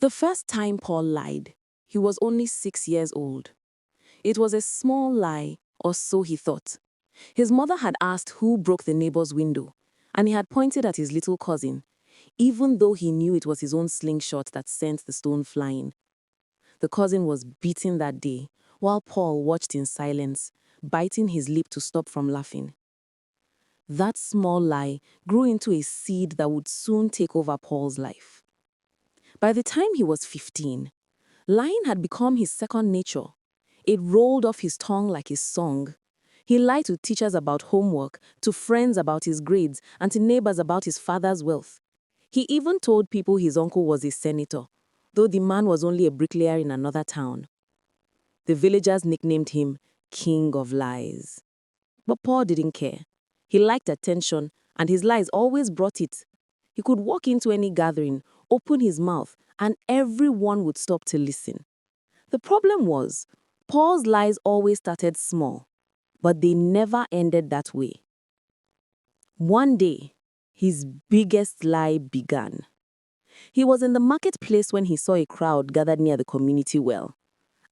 The first time Paul lied, he was only 6 years old. It was a small lie, or so he thought. His mother had asked who broke the neighbor's window, and he had pointed at his little cousin, even though he knew it was his own slingshot that sent the stone flying. The cousin was beaten that day, while Paul watched in silence, biting his lip to stop from laughing. That small lie grew into a seed that would soon take over Paul's life. By the time he was 15, lying had become his second nature. It rolled off his tongue like a song. He lied to teachers about homework, to friends about his grades, and to neighbors about his father's wealth. He even told people his uncle was a senator, though the man was only a bricklayer in another town. The villagers nicknamed him King of Lies. But Paul didn't care. He liked attention, and his lies always brought it. He could walk into any gathering, open his mouth, and everyone would stop to listen. The problem was, Paul's lies always started small, but they never ended that way. One day, his biggest lie began. He was in the marketplace when he saw a crowd gathered near the community well.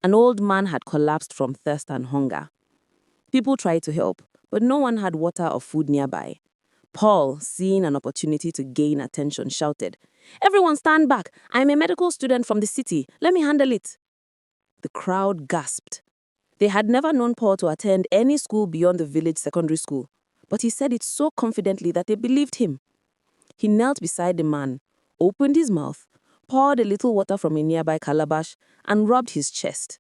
An old man had collapsed from thirst and hunger. People tried to help, but no one had water or food nearby. Paul, seeing an opportunity to gain attention, shouted, "Everyone stand back! I'm a medical student from the city. Let me handle it." The crowd gasped. They had never known Paul to attend any school beyond the village secondary school, but he said it so confidently that they believed him. He knelt beside the man, opened his mouth, poured a little water from a nearby calabash, and rubbed his chest.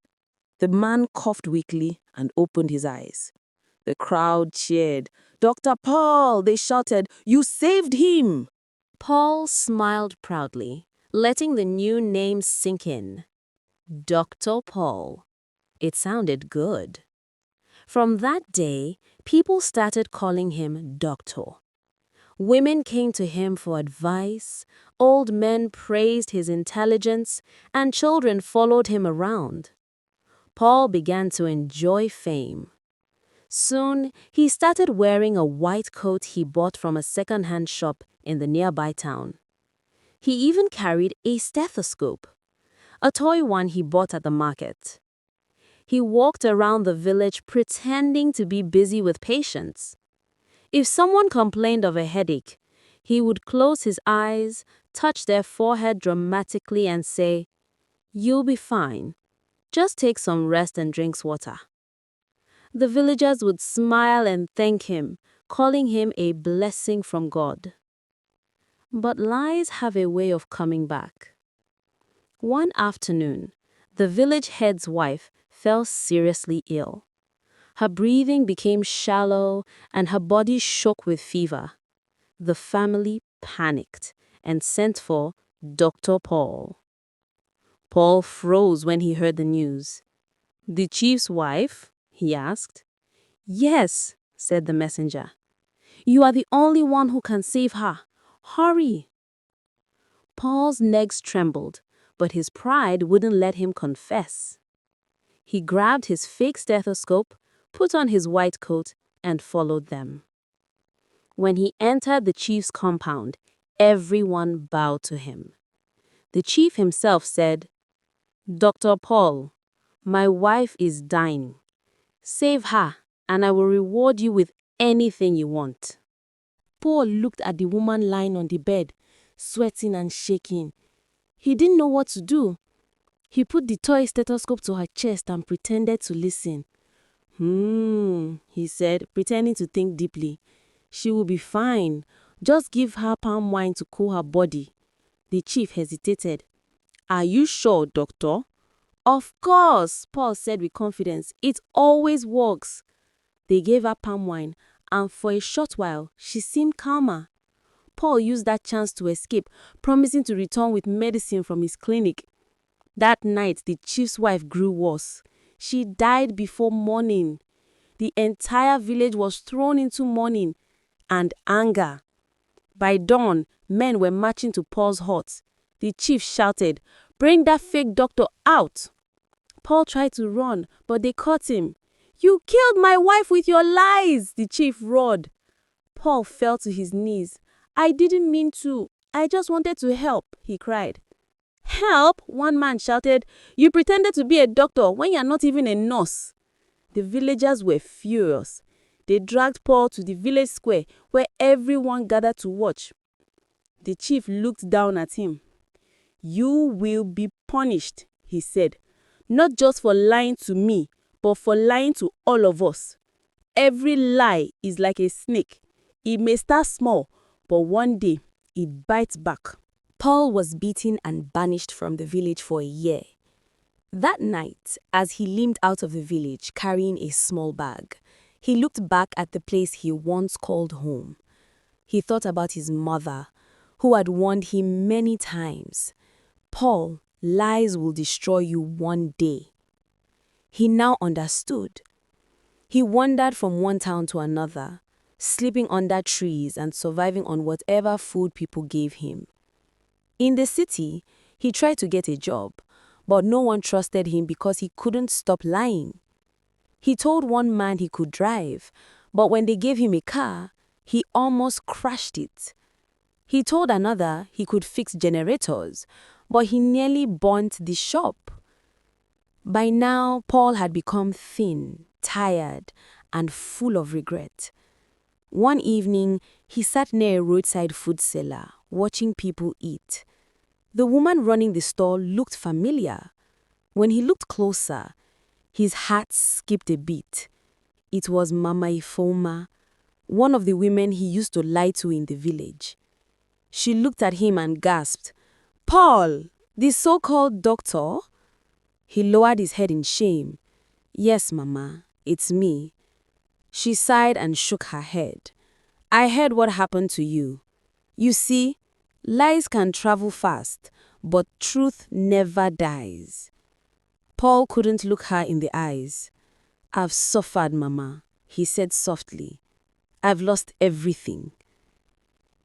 The man coughed weakly and opened his eyes. The crowd cheered. "Dr. Paul!" they shouted. "You saved him!" Paul smiled proudly, letting the new name sink in. Dr. Paul. It sounded good. From that day, people started calling him Doctor. Women came to him for advice, old men praised his intelligence, and children followed him around. Paul began to enjoy fame. Soon, he started wearing a white coat he bought from a second-hand shop in the nearby town. He even carried a stethoscope, a toy one he bought at the market. He walked around the village pretending to be busy with patients. If someone complained of a headache, he would close his eyes, touch their forehead dramatically and say, "You'll be fine. Just take some rest and drink water." The villagers would smile and thank him, calling him a blessing from God. But lies have a way of coming back. One afternoon, the village head's wife fell seriously ill. Her breathing became shallow and her body shook with fever. The family panicked and sent for Dr. Paul. Paul froze when he heard the news. "The chief's wife?" he asked. "Yes," said the messenger. "You are the only one who can save her. Hurry!" Paul's legs trembled, but his pride wouldn't let him confess. He grabbed his fake stethoscope, put on his white coat, and followed them. When he entered the chief's compound, everyone bowed to him. The chief himself said, "Dr. Paul, my wife is dying. Save her, and I will reward you with anything you want." Paul looked at the woman lying on the bed, sweating and shaking. He didn't know what to do. He put the toy stethoscope to her chest and pretended to listen. He said, pretending to think deeply. "She will be fine. Just give her palm wine to cool her body." The chief hesitated. "Are you sure, doctor?" "Of course," Paul said with confidence. "It always works." They gave her palm wine, and for a short while, she seemed calmer. Paul used that chance to escape, promising to return with medicine from his clinic. That night, the chief's wife grew worse. She died before morning. The entire village was thrown into mourning and anger. By dawn, men were marching to Paul's hut. The chief shouted, "Bring that fake doctor out!" Paul tried to run, but they caught him. "You killed my wife with your lies!" the chief roared. Paul fell to his knees. "I didn't mean to. I just wanted to help," he cried. "Help!" one man shouted. "You pretended to be a doctor when you're not even a nurse." The villagers were furious. They dragged Paul to the village square where everyone gathered to watch. The chief looked down at him. "You will be punished," he said, "not just for lying to me, but for lying to all of us. Every lie is like a snake. It may start small, but one day it bites back." Paul was beaten and banished from the village for a year. That night, as he limped out of the village carrying a small bag, he looked back at the place he once called home. He thought about his mother, who had warned him many times, "Paul, lies will destroy you one day." He now understood. He wandered from one town to another, sleeping under trees and surviving on whatever food people gave him. In the city, he tried to get a job, but no one trusted him because he couldn't stop lying. He told one man he could drive, but when they gave him a car, he almost crashed it. He told another he could fix generators, but he nearly burnt the shop. By now, Paul had become thin, tired, and full of regret. One evening, he sat near a roadside food seller, watching people eat. The woman running the stall looked familiar. When he looked closer, his heart skipped a beat. It was Mama Ifoma, one of the women he used to lie to in the village. She looked at him and gasped, "Paul, the so-called doctor?" He lowered his head in shame. "Yes, Mama, it's me." She sighed and shook her head. "I heard what happened to you. You see, lies can travel fast, but truth never dies." Paul couldn't look her in the eyes. "I've suffered, Mama," he said softly. "I've lost everything."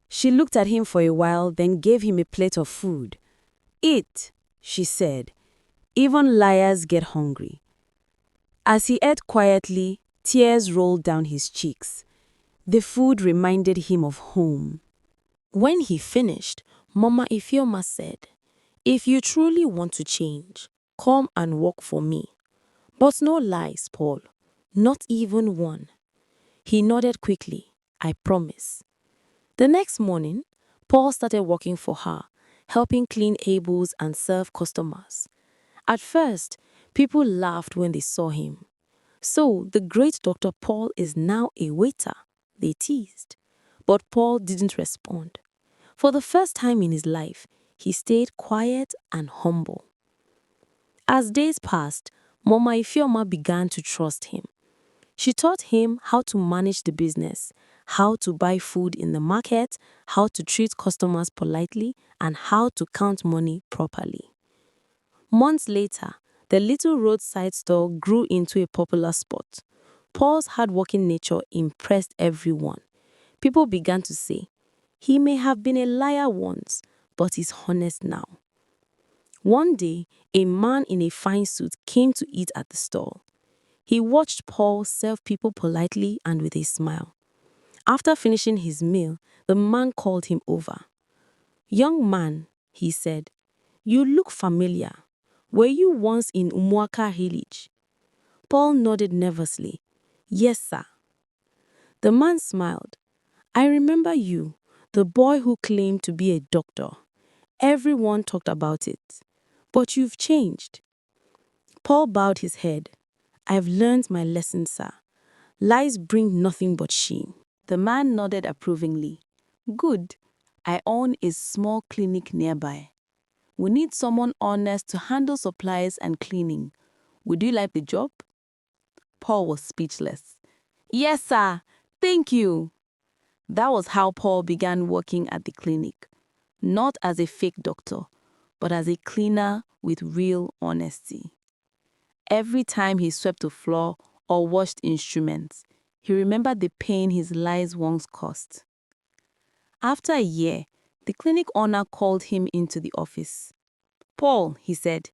She looked at him for a while, then gave him a plate of food. "Eat," she said. "Even liars get hungry." As he ate quietly, tears rolled down his cheeks. The food reminded him of home. When he finished, Mama Ifeoma said, "If you truly want to change, come and work for me. But no lies, Paul. Not even one." He nodded quickly. "I promise." The next morning, Paul started working for her, helping clean tables and serve customers. At first, people laughed when they saw him. "So, the great Dr. Paul is now a waiter," they teased. But Paul didn't respond. For the first time in his life, he stayed quiet and humble. As days passed, Mama Ifeoma began to trust him. She taught him how to manage the business, how to buy food in the market, how to treat customers politely, and how to count money properly. Months later, the little roadside store grew into a popular spot. Paul's hardworking nature impressed everyone. People began to say, "He may have been a liar once, but he's honest now." One day, a man in a fine suit came to eat at the stall. He watched Paul serve people politely and with a smile. After finishing his meal, the man called him over. "Young man," he said, "you look familiar. Were you once in Umuaka village?" Paul nodded nervously. "Yes, sir." The man smiled. "I remember you, the boy who claimed to be a doctor. Everyone talked about it. But you've changed." Paul bowed his head. "I've learned my lesson, sir. Lies bring nothing but shame." The man nodded approvingly. "Good. I own a small clinic nearby. We need someone honest to handle supplies and cleaning. Would you like the job?" Paul was speechless. "Yes, sir. Thank you." That was how Paul began working at the clinic. Not as a fake doctor, but as a cleaner with real honesty. Every time he swept the floor or washed instruments, he remembered the pain his lies once caused. After a year, the clinic owner called him into the office. "Paul," he said,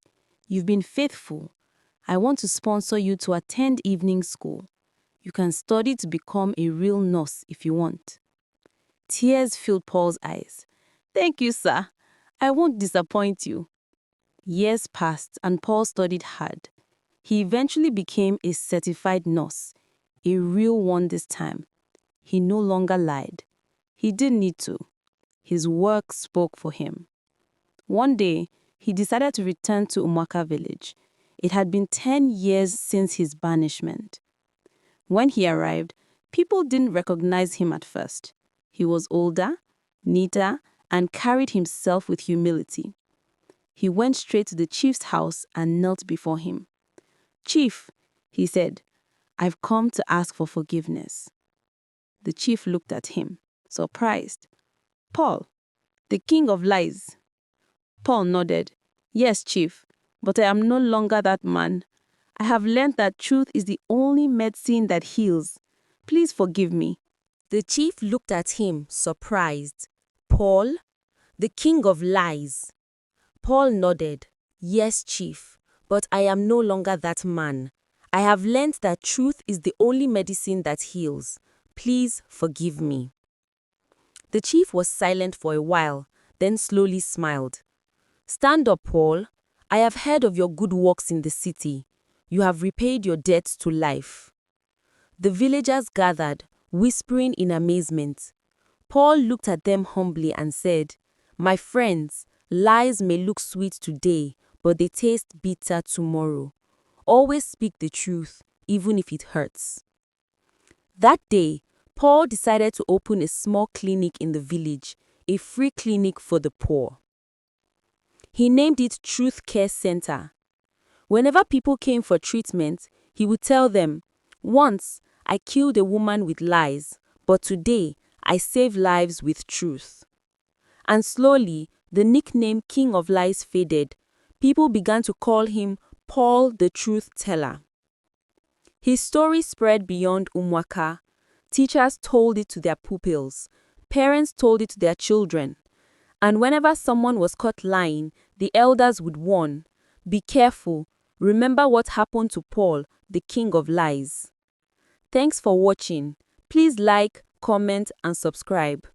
"you've been faithful. I want to sponsor you to attend evening school. You can study to become a real nurse if you want." Tears filled Paul's eyes. "Thank you, sir. I won't disappoint you." Years passed and Paul studied hard. He eventually became a certified nurse, a real one this time. He no longer lied. He didn't need to. His work spoke for him. One day, he decided to return to Umwaka village. It had been 10 years since his banishment. When he arrived, people didn't recognize him at first. He was older, neater, and carried himself with humility. He went straight to the chief's house and knelt before him. "Chief," he said, "I've come to ask for forgiveness." The chief looked at him, surprised. "Paul, the king of lies." Paul nodded. "Yes, chief, but I am no longer that man. I have learned that truth is the only medicine that heals. Please forgive me." The chief looked at him, surprised. Paul, the king of lies. Paul nodded. Yes, chief, but I am no longer that man. I have learned that truth is the only medicine that heals. Please forgive me. The chief was silent for a while, then slowly smiled. Stand up, Paul. I have heard of your good works in the city. You have repaid your debts to life. The villagers gathered, whispering in amazement. Paul looked at them humbly and said, My friends, lies may look sweet today, but they taste bitter tomorrow. Always speak the truth, even if it hurts. That day, Paul decided to open a small clinic in the village, a free clinic for the poor. He named it Truth Care Center. Whenever people came for treatment, he would tell them, Once, I killed a woman with lies, but today, I save lives with truth. And slowly, the nickname King of Lies faded. People began to call him Paul the Truth Teller. His story spread beyond Umwaka. Teachers told it to their pupils. Parents told it to their children. And whenever someone was caught lying, the elders would warn, Be careful. Remember what happened to Paul, the King of Lies. Thanks for watching. Please like, comment, and subscribe.